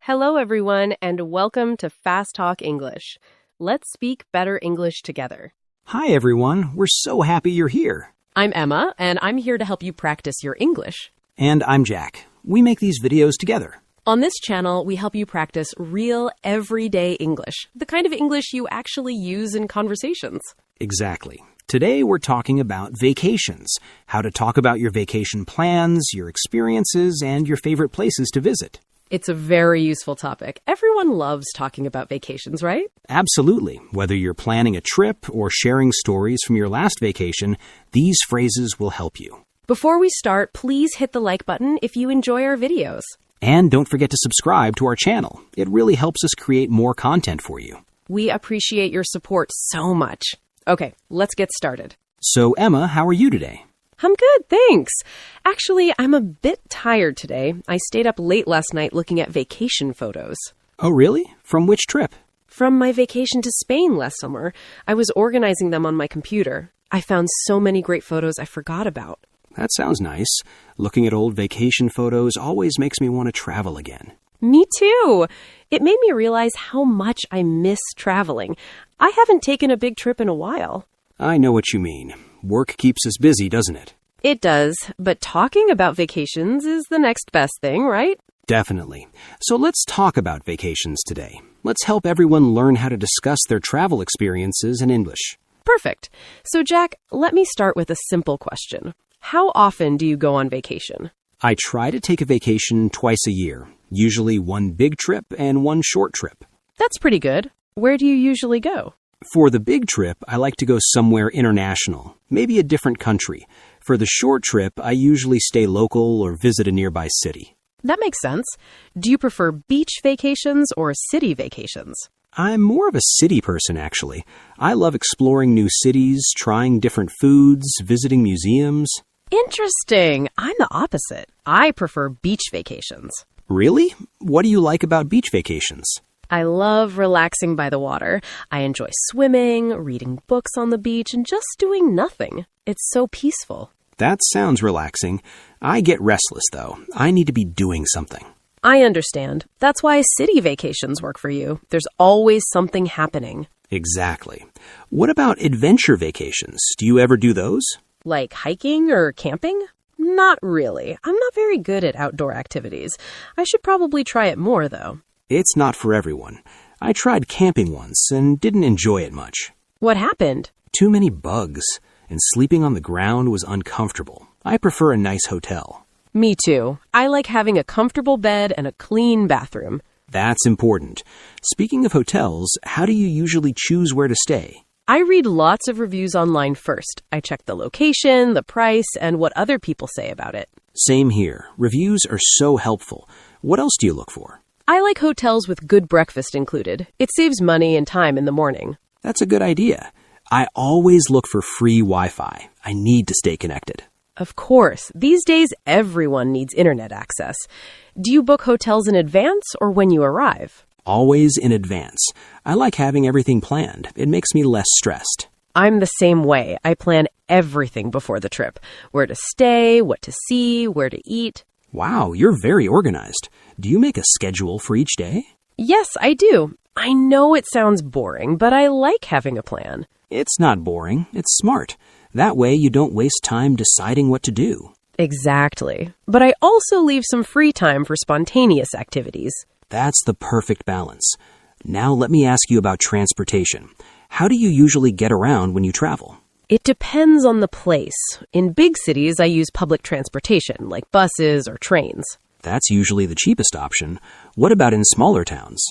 Hello, everyone, and welcome to Fast Talk English. Let's speak better English together. Hi, everyone. We're so happy you're here. I'm Emma, and I'm here to help you practice your English. And I'm Jack. We make these videos together. On this channel, we help you practice real, everyday English, the kind of English you actually use in conversations. Exactly. Today, we're talking about vacations, how to talk about your vacation plans, your experiences, and your favorite places to visit. It's a very useful topic. Everyone loves talking about vacations, right? Absolutely. Whether you're planning a trip or sharing stories from your last vacation, these phrases will help you. Before we start, please hit the like button if you enjoy our videos. And don't forget to subscribe to our channel. It really helps us create more content for you. We appreciate your support so much. Okay, let's get started. So, Emma, how are you today? I'm good, thanks. Actually, I'm a bit tired today. I stayed up late last night looking at vacation photos. Oh, really? From which trip? From my vacation to Spain last summer. I was organizing them on my computer. I found so many great photos I forgot about. That sounds nice. Looking at old vacation photos always makes me want to travel again. Me too. It made me realize how much I miss traveling. I haven't taken a big trip in a while. I know what you mean. Work keeps us busy, doesn't it? It does, but talking about vacations is the next best thing, right? Definitely. So let's talk about vacations today. Let's help everyone learn how to discuss their travel experiences in English. Perfect. So, Jack, let me start with a simple question. How often do you go on vacation? I try to take a vacation twice a year, usually one big trip and one short trip. That's pretty good. Where do you usually go? For the big trip, I like to go somewhere international, maybe a different country. For the short trip, I usually stay local or visit a nearby city. That makes sense. Do you prefer beach vacations or city vacations? I'm more of a city person, actually. I love exploring new cities, trying different foods, visiting museums. Interesting. I'm the opposite. I prefer beach vacations. Really? What do you like about beach vacations? I love relaxing by the water. I enjoy swimming, reading books on the beach, and just doing nothing. It's so peaceful. That sounds relaxing. I get restless, though. I need to be doing something. I understand. That's why city vacations work for you. There's always something happening. Exactly. What about adventure vacations? Do you ever do those? Like hiking or camping? Not really. I'm not very good at outdoor activities. I should probably try it more, though. It's not for everyone. I tried camping once and didn't enjoy it much. What happened? Too many bugs, and sleeping on the ground was uncomfortable. I prefer a nice hotel. Me too. I like having a comfortable bed and a clean bathroom. That's important. Speaking of hotels, how do you usually choose where to stay? I read lots of reviews online first. I check the location, the price, and what other people say about it. Same here. Reviews are so helpful. What else do you look for? I like hotels with good breakfast included. It saves money and time in the morning. That's a good idea. I always look for free Wi-Fi. I need to stay connected. Of course. These days, everyone needs internet access. Do you book hotels in advance or when you arrive? Always in advance. I like having everything planned. It makes me less stressed. I'm the same way. I plan everything before the trip. Where to stay, what to see, where to eat. Wow, you're very organized. Do you make a schedule for each day? Yes, I do. I know it sounds boring, but I like having a plan. It's not boring. It's smart. That way you don't waste time deciding what to do. Exactly. But I also leave some free time for spontaneous activities. That's the perfect balance. Now let me ask you about transportation. How do you usually get around when you travel? It depends on the place. In big cities, I use public transportation, like buses or trains. That's usually the cheapest option. What about in smaller towns?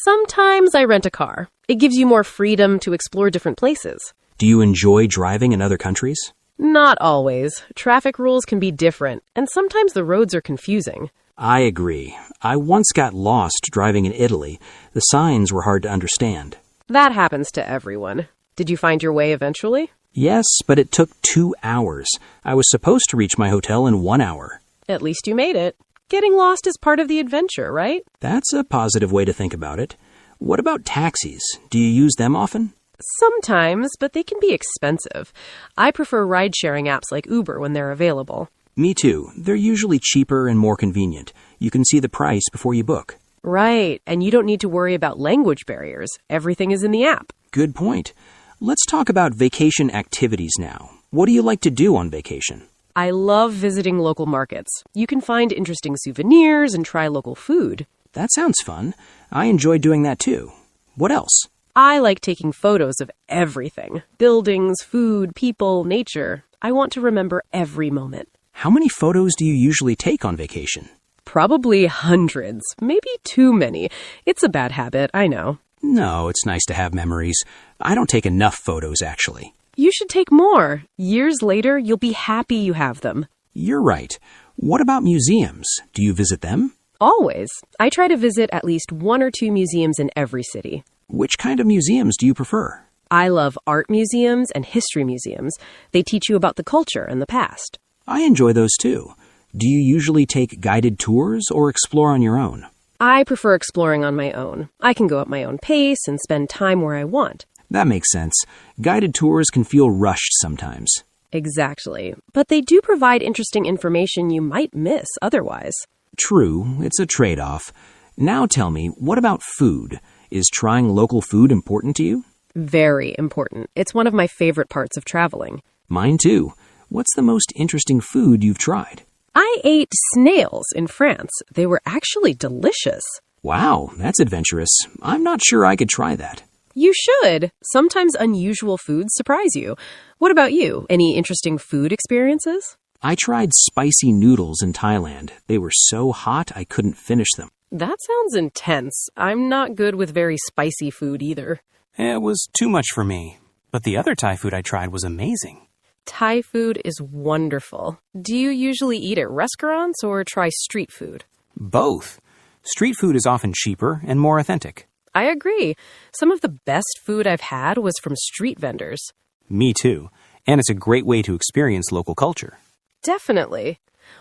Sometimes I rent a car. It gives you more freedom to explore different places. Do you enjoy driving in other countries? Not always. Traffic rules can be different, and sometimes the roads are confusing. I agree. I once got lost driving in Italy. The signs were hard to understand. That happens to everyone. Did you find your way eventually? Yes, but it took 2 hours. I was supposed to reach my hotel in 1 hour. At least you made it. Getting lost is part of the adventure, right? That's a positive way to think about it. What about taxis? Do you use them often? Sometimes, but they can be expensive. I prefer ride-sharing apps like Uber when they're available. Me too. They're usually cheaper and more convenient. You can see the price before you book. Right, and you don't need to worry about language barriers. Everything is in the app. Good point. Let's talk about vacation activities now. What do you like to do on vacation? I love visiting local markets. You can find interesting souvenirs and try local food. That sounds fun. I enjoy doing that too. What else? I like taking photos of everything. Buildings, food, people, nature. I want to remember every moment. How many photos do you usually take on vacation? Probably hundreds. Maybe too many. It's a bad habit, I know. No, it's nice to have memories. I don't take enough photos, actually. You should take more. Years later, you'll be happy you have them. You're right. What about museums? Do you visit them? Always. I try to visit at least 1 or 2 museums in every city. Which kind of museums do you prefer? I love art museums and history museums. They teach you about the culture and the past. I enjoy those too. Do you usually take guided tours or explore on your own? I prefer exploring on my own. I can go at my own pace and spend time where I want. That makes sense. Guided tours can feel rushed sometimes. Exactly. But they do provide interesting information you might miss otherwise. True, it's a trade-off. Now tell me, what about food? Is trying local food important to you? Very important. It's one of my favorite parts of traveling. Mine too. What's the most interesting food you've tried? I ate snails in France. They were actually delicious. Wow, that's adventurous. I'm not sure I could try that. You should. Sometimes unusual foods surprise you. What about you? Any interesting food experiences? I tried spicy noodles in Thailand. They were so hot I couldn't finish them. That sounds intense. I'm not good with very spicy food either. It was too much for me, but the other Thai food I tried was amazing. Thai food is wonderful. Do you usually eat at restaurants or try street food? Both. Street food is often cheaper and more authentic. I agree. Some of the best food I've had was from street vendors. Me too. And it's a great way to experience local culture. Definitely.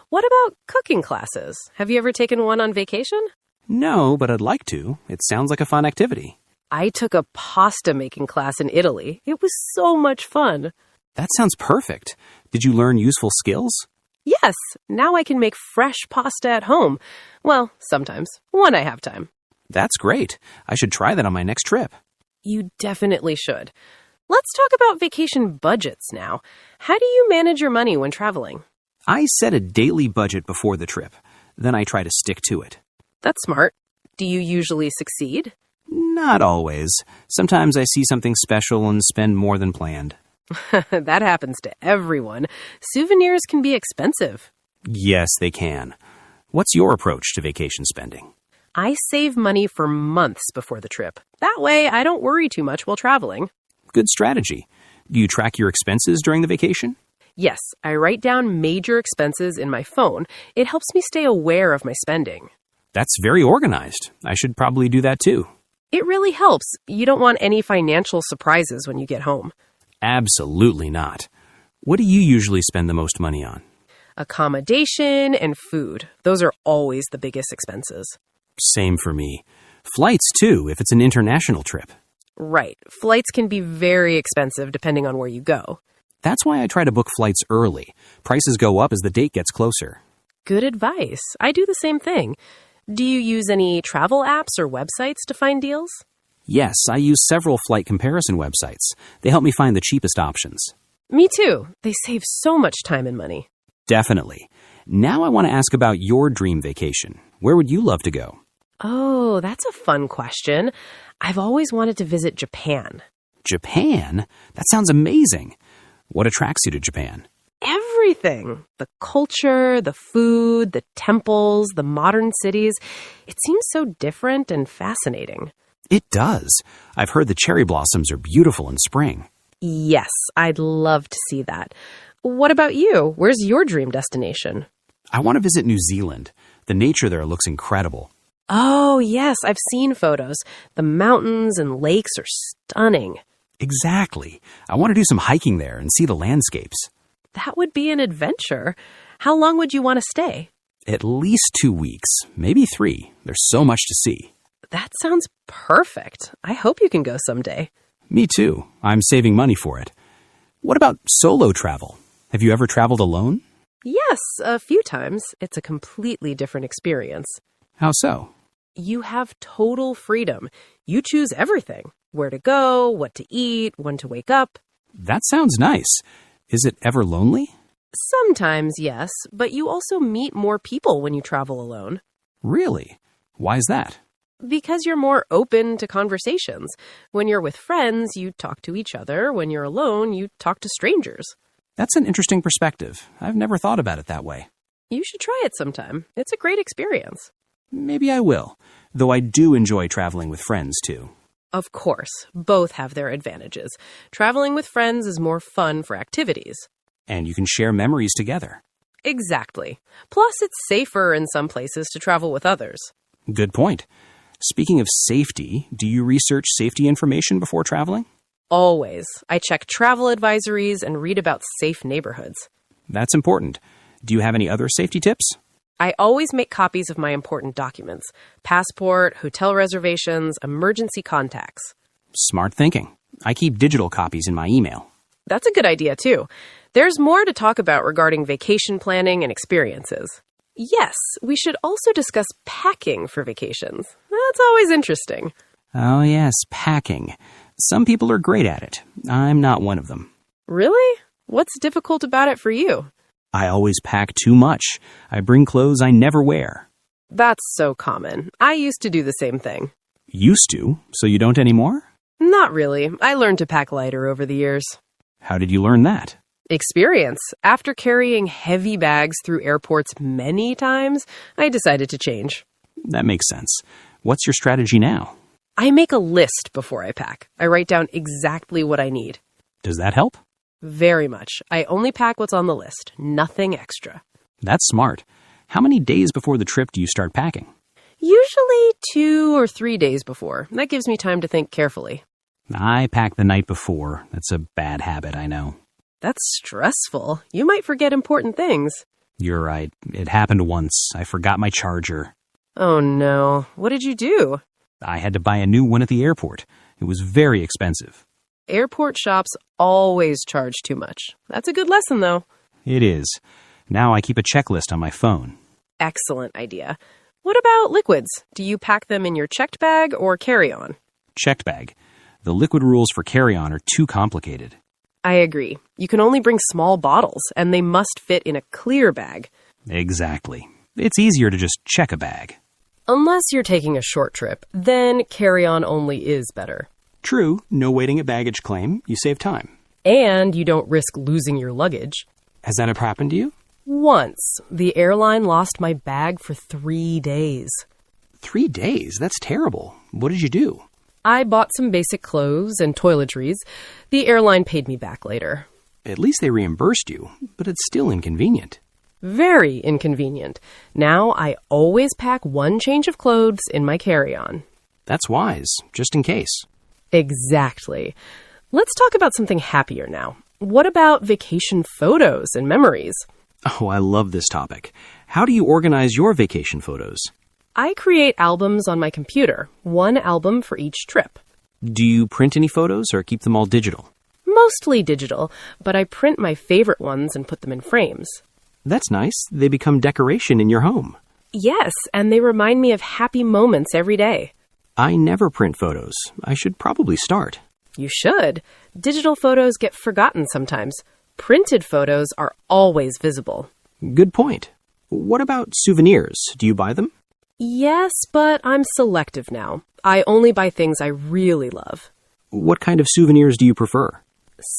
What about cooking classes? Have you ever taken one on vacation? No, but I'd like to. It sounds like a fun activity. I took a pasta making class in Italy. It was so much fun. That sounds perfect. Did you learn useful skills? Yes, now I can make fresh pasta at home. Well, sometimes, when I have time. That's great. I should try that on my next trip. You definitely should. Let's talk about vacation budgets now. How do you manage your money when traveling? I set a daily budget before the trip. Then I try to stick to it. That's smart. Do you usually succeed? Not always. Sometimes I see something special and spend more than planned. That happens to everyone. Souvenirs can be expensive. Yes, they can. What's your approach to vacation spending? I save money for months before the trip. That way, I don't worry too much while traveling. Good strategy. Do you track your expenses during the vacation? Yes, I write down major expenses in my phone. It helps me stay aware of my spending. That's very organized. I should probably do that too. It really helps. You don't want any financial surprises when you get home. Absolutely not. What do you usually spend the most money on? Accommodation and food. Those are always the biggest expenses. Same for me. Flights too, if it's an international trip. Right. Flights can be very expensive depending on where you go. That's why I try to book flights early. Prices go up as the date gets closer. Good advice. I do the same thing. Do you use any travel apps or websites to find deals? Yes, I use several flight comparison websites. They help me find the cheapest options. Me too. They save so much time and money. Definitely. Now I want to ask about your dream vacation. Where would you love to go? Oh, that's a fun question. I've always wanted to visit Japan. Japan? That sounds amazing. What attracts you to Japan? Everything. The culture, the food, the temples, the modern cities. It seems so different and fascinating. It does. I've heard the cherry blossoms are beautiful in spring. Yes, I'd love to see that. What about you? Where's your dream destination? I want to visit New Zealand. The nature there looks incredible. Oh, yes, I've seen photos. The mountains and lakes are stunning. Exactly. I want to do some hiking there and see the landscapes. That would be an adventure. How long would you want to stay? At least 2 weeks, maybe 3. There's so much to see. That sounds perfect. I hope you can go someday. Me too. I'm saving money for it. What about solo travel? Have you ever traveled alone? Yes, a few times. It's a completely different experience. How so? You have total freedom. You choose everything. Where to go, what to eat, when to wake up. That sounds nice. Is it ever lonely? Sometimes, yes, but you also meet more people when you travel alone. Really? Why is that? Because you're more open to conversations. When you're with friends, you talk to each other. When you're alone, you talk to strangers. That's an interesting perspective. I've never thought about it that way. You should try it sometime. It's a great experience. Maybe I will, though I do enjoy traveling with friends, too. Of course, both have their advantages. Traveling with friends is more fun for activities. And you can share memories together. Exactly. Plus, it's safer in some places to travel with others. Good point. Speaking of safety, do you research safety information before traveling? Always. I check travel advisories and read about safe neighborhoods. That's important. Do you have any other safety tips? I always make copies of my important documents: passport, hotel reservations, emergency contacts. Smart thinking. I keep digital copies in my email. That's a good idea, too. There's more to talk about regarding vacation planning and experiences. Yes, we should also discuss packing for vacations. That's always interesting. Oh, yes, packing. Some people are great at it. I'm not one of them. Really? What's difficult about it for you? I always pack too much. I bring clothes I never wear. That's so common. I used to do the same thing. Used to? So you don't anymore? Not really. I learned to pack lighter over the years. How did you learn that? Experience. After carrying heavy bags through airports many times, I decided to change. That makes sense. What's your strategy now? I make a list before I pack. I write down exactly what I need. Does that help? Very much. I only pack what's on the list, nothing extra. That's smart. How many days before the trip do you start packing? Usually 2 or 3 days before. That gives me time to think carefully. I pack the night before. That's a bad habit, I know. That's stressful. You might forget important things. You're right. It happened once. I forgot my charger. Oh no. What did you do? I had to buy a new one at the airport. It was very expensive. Airport shops always charge too much. That's a good lesson, though. It is. Now I keep a checklist on my phone. Excellent idea. What about liquids? Do you pack them in your checked bag or carry-on? Checked bag. The liquid rules for carry-on are too complicated. I agree. You can only bring small bottles, and they must fit in a clear bag. Exactly. It's easier to just check a bag. Unless you're taking a short trip, then carry-on only is better. True, no waiting at baggage claim. You save time. And you don't risk losing your luggage. Has that ever happened to you? Once, the airline lost my bag for 3 days. 3 days? That's terrible. What did you do? I bought some basic clothes and toiletries. The airline paid me back later. At least they reimbursed you, but it's still inconvenient. Very inconvenient. Now I always pack one change of clothes in my carry-on. That's wise, just in case. Exactly. Let's talk about something happier now. What about vacation photos and memories? Oh, I love this topic. How do you organize your vacation photos? I create albums on my computer, one album for each trip. Do you print any photos or keep them all digital? Mostly digital, but I print my favorite ones and put them in frames. That's nice. They become decoration in your home. Yes, and they remind me of happy moments every day. I never print photos. I should probably start. You should. Digital photos get forgotten sometimes. Printed photos are always visible. Good point. What about souvenirs? Do you buy them? Yes, but I'm selective now. I only buy things I really love. What kind of souvenirs do you prefer?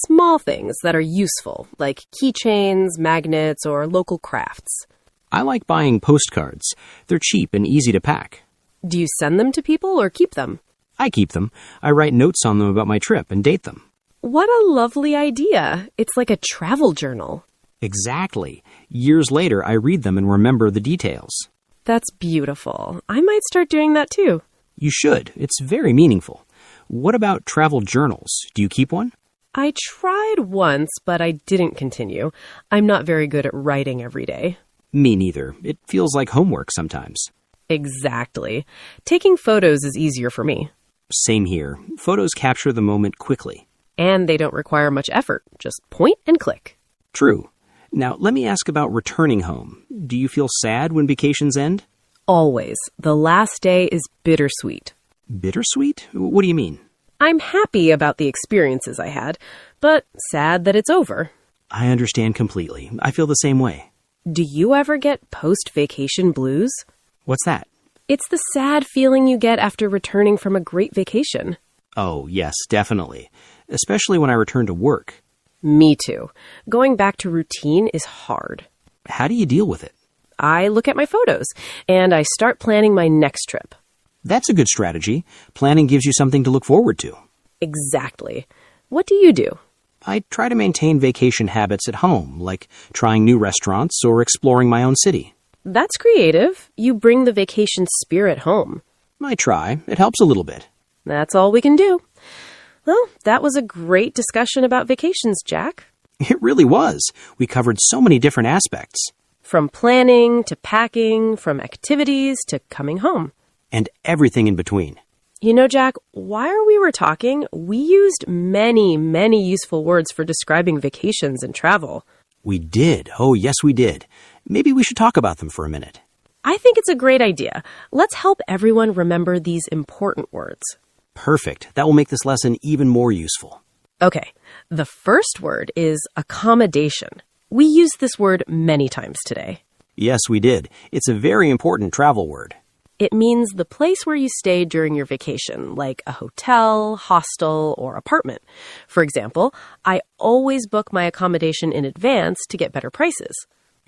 Small things that are useful, like keychains, magnets, or local crafts. I like buying postcards. They're cheap and easy to pack. Do you send them to people or keep them? I keep them. I write notes on them about my trip and date them. What a lovely idea. It's like a travel journal. Exactly. Years later, I read them and remember the details. That's beautiful. I might start doing that too. You should. It's very meaningful. What about travel journals? Do you keep one? I tried once, but I didn't continue. I'm not very good at writing every day. Me neither. It feels like homework sometimes. Exactly. Taking photos is easier for me. Same here. Photos capture the moment quickly. And they don't require much effort. Just point and click. True. Now, let me ask about returning home. Do you feel sad when vacations end? Always. The last day is bittersweet. Bittersweet? What do you mean? I'm happy about the experiences I had, but sad that it's over. I understand completely. I feel the same way. Do you ever get post-vacation blues? What's that? It's the sad feeling you get after returning from a great vacation. Oh, yes, definitely. Especially when I return to work. Me too. Going back to routine is hard. How do you deal with it? I look at my photos, and I start planning my next trip. That's a good strategy. Planning gives you something to look forward to. Exactly. What do you do? I try to maintain vacation habits at home, like trying new restaurants or exploring my own city. That's creative. You bring the vacation spirit home. I try. It helps a little bit. That's all we can do. Well, that was a great discussion about vacations, Jack. It really was. We covered so many different aspects. From planning to packing, from activities to coming home. And everything in between. You know, Jack, while we were talking, we used many, many useful words for describing vacations and travel. We did. Oh, yes, we did. Maybe we should talk about them for a minute. I think it's a great idea. Let's help everyone remember these important words. Perfect. That will make this lesson even more useful. Okay, the first word is accommodation. We used this word many times today. Yes, we did. It's a very important travel word. It means the place where you stay during your vacation, like a hotel, hostel, or apartment. For example, I always book my accommodation in advance to get better prices.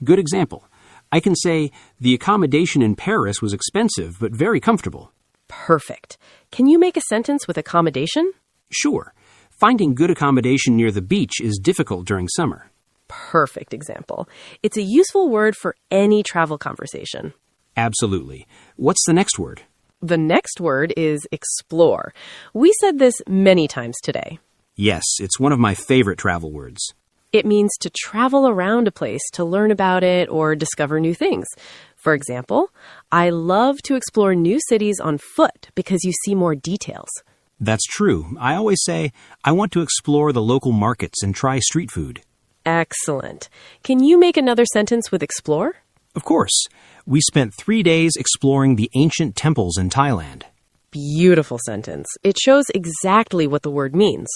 Good example. I can say, the accommodation in Paris was expensive, but very comfortable. Perfect. Can you make a sentence with accommodation? Sure. Finding good accommodation near the beach is difficult during summer. Perfect example. It's a useful word for any travel conversation. Absolutely. What's the next word? The next word is explore. We said this many times today. Yes, it's one of my favorite travel words. It means to travel around a place to learn about it or discover new things. For example, I love to explore new cities on foot because you see more details. That's true. I always say, I want to explore the local markets and try street food. Excellent. Can you make another sentence with explore? Of course. We spent 3 days exploring the ancient temples in Thailand. Beautiful sentence. It shows exactly what the word means.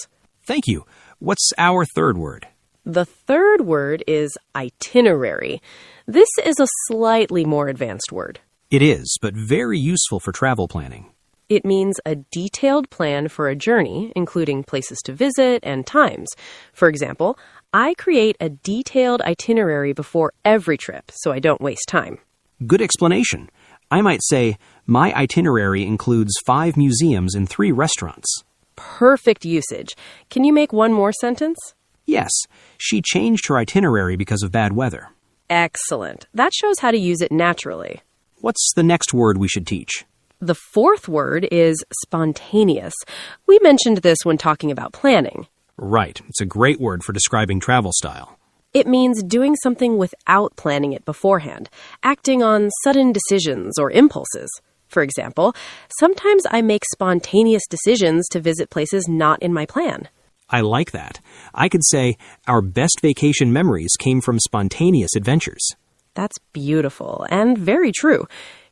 Thank you. What's our third word? The third word is itinerary. This is a slightly more advanced word. It is, but very useful for travel planning. It means a detailed plan for a journey, including places to visit and times. For example, I create a detailed itinerary before every trip so I don't waste time. Good explanation. I might say, my itinerary includes 5 museums and 3 restaurants. Perfect usage. Can you make one more sentence? Yes, she changed her itinerary because of bad weather. Excellent. That shows how to use it naturally. What's the next word we should teach? The fourth word is spontaneous. We mentioned this when talking about planning. Right. It's a great word for describing travel style. It means doing something without planning it beforehand, acting on sudden decisions or impulses. For example, sometimes I make spontaneous decisions to visit places not in my plan. I like that. I could say, our best vacation memories came from spontaneous adventures. That's beautiful and very true.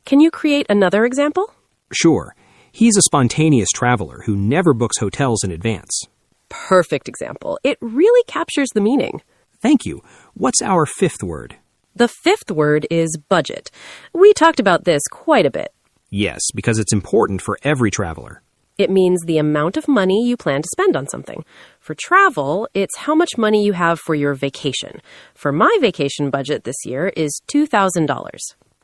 Can you create another example? Sure. He's a spontaneous traveler who never books hotels in advance. Perfect example. It really captures the meaning. Thank you. What's our fifth word? The fifth word is budget. We talked about this quite a bit. Yes, because it's important for every traveler. It means the amount of money you plan to spend on something. For travel, it's how much money you have for your vacation. For my vacation budget this year is $2,000.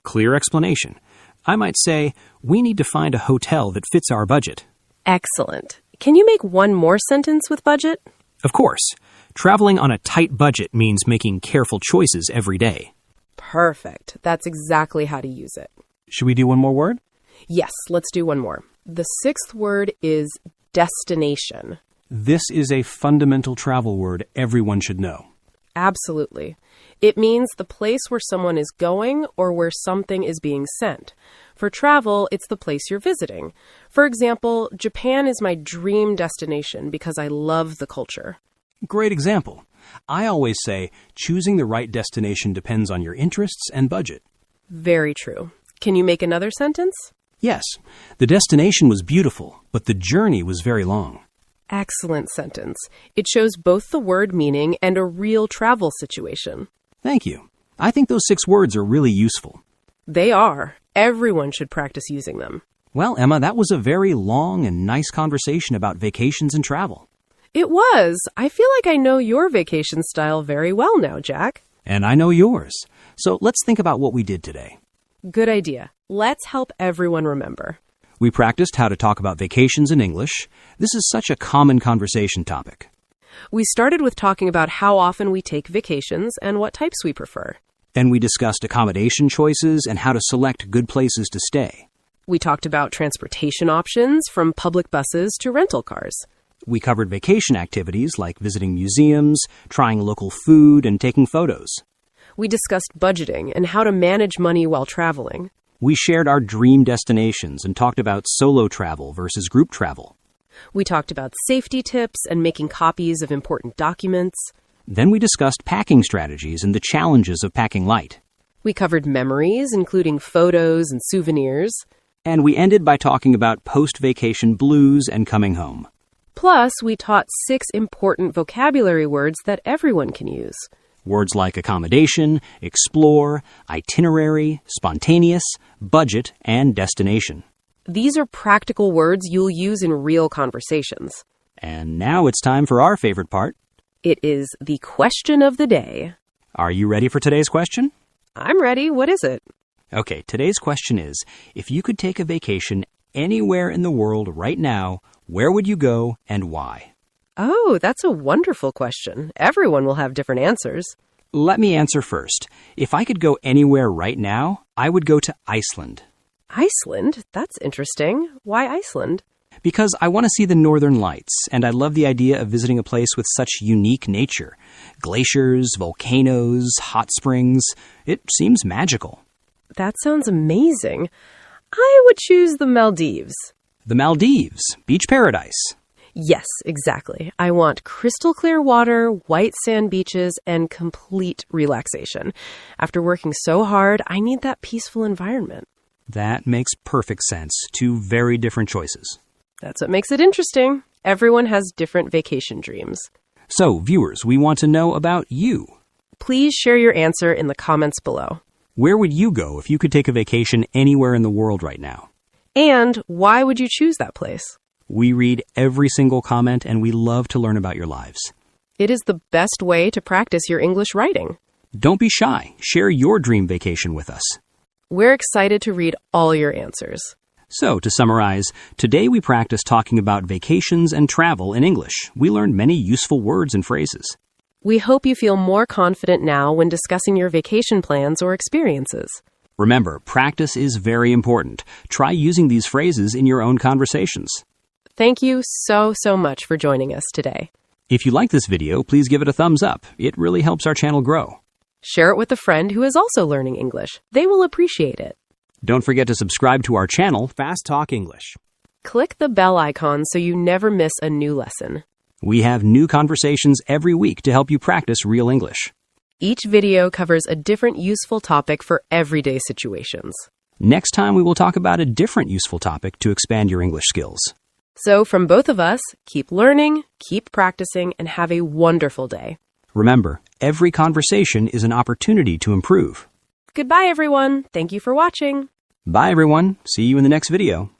Clear explanation. I might say, we need to find a hotel that fits our budget. Excellent. Can you make one more sentence with budget? Of course. Traveling on a tight budget means making careful choices every day. Perfect. That's exactly how to use it. Should we do one more word? Yes, let's do one more. The sixth word is destination. This is a fundamental travel word everyone should know. Absolutely. It means the place where someone is going or where something is being sent. For travel, it's the place you're visiting. For example, Japan is my dream destination because I love the culture. Great example. I always say choosing the right destination depends on your interests and budget. Very true. Can you make another sentence? Yes, the destination was beautiful, but the journey was very long. Excellent sentence. It shows both the word meaning and a real travel situation. Thank you. I think those 6 words are really useful. They are. Everyone should practice using them. Well, Emma, that was a very long and nice conversation about vacations and travel. It was. I feel like I know your vacation style very well now, Jack. And I know yours. So let's think about what we did today. Good idea. Let's help everyone remember. We practiced how to talk about vacations in English. This is such a common conversation topic. We started with talking about how often we take vacations and what types we prefer. Then we discussed accommodation choices and how to select good places to stay. We talked about transportation options from public buses to rental cars. We covered vacation activities like visiting museums, trying local food, and taking photos. We discussed budgeting and how to manage money while traveling. We shared our dream destinations and talked about solo travel versus group travel. We talked about safety tips and making copies of important documents. Then we discussed packing strategies and the challenges of packing light. We covered memories, including photos and souvenirs. And we ended by talking about post-vacation blues and coming home. Plus, we taught 6 important vocabulary words that everyone can use. Words like accommodation, explore, itinerary, spontaneous, budget, and destination. These are practical words you'll use in real conversations. And now it's time for our favorite part. It is the question of the day. Are you ready for today's question? I'm ready. What is it? Okay, today's question is, if you could take a vacation anywhere in the world right now, where would you go and why? Oh, that's a wonderful question. Everyone will have different answers. Let me answer first. If I could go anywhere right now, I would go to Iceland. Iceland? That's interesting. Why Iceland? Because I want to see the northern lights, and I love the idea of visiting a place with such unique nature. Glaciers, volcanoes, hot springs. It seems magical. That sounds amazing. I would choose the Maldives. The Maldives, beach paradise. Yes, exactly. I want crystal clear water, white sand beaches, and complete relaxation. After working so hard, I need that peaceful environment. That makes perfect sense. 2 very different choices. That's what makes it interesting. Everyone has different vacation dreams. So, viewers, we want to know about you. Please share your answer in the comments below. Where would you go if you could take a vacation anywhere in the world right now? And why would you choose that place? We read every single comment, and we love to learn about your lives. It is the best way to practice your English writing. Don't be shy. Share your dream vacation with us. We're excited to read all your answers. So, to summarize, today we practiced talking about vacations and travel in English. We learned many useful words and phrases. We hope you feel more confident now when discussing your vacation plans or experiences. Remember, practice is very important. Try using these phrases in your own conversations. Thank you so much for joining us today. If you like this video, please give it a thumbs up. It really helps our channel grow. Share it with a friend who is also learning English. They will appreciate it. Don't forget to subscribe to our channel, Fast Talk English. Click the bell icon so you never miss a new lesson. We have new conversations every week to help you practice real English. Each video covers a different useful topic for everyday situations. Next time, we will talk about a different useful topic to expand your English skills. So from both of us, keep learning, keep practicing, and have a wonderful day. Remember, every conversation is an opportunity to improve. Goodbye, everyone. Thank you for watching. Bye, everyone. See you in the next video.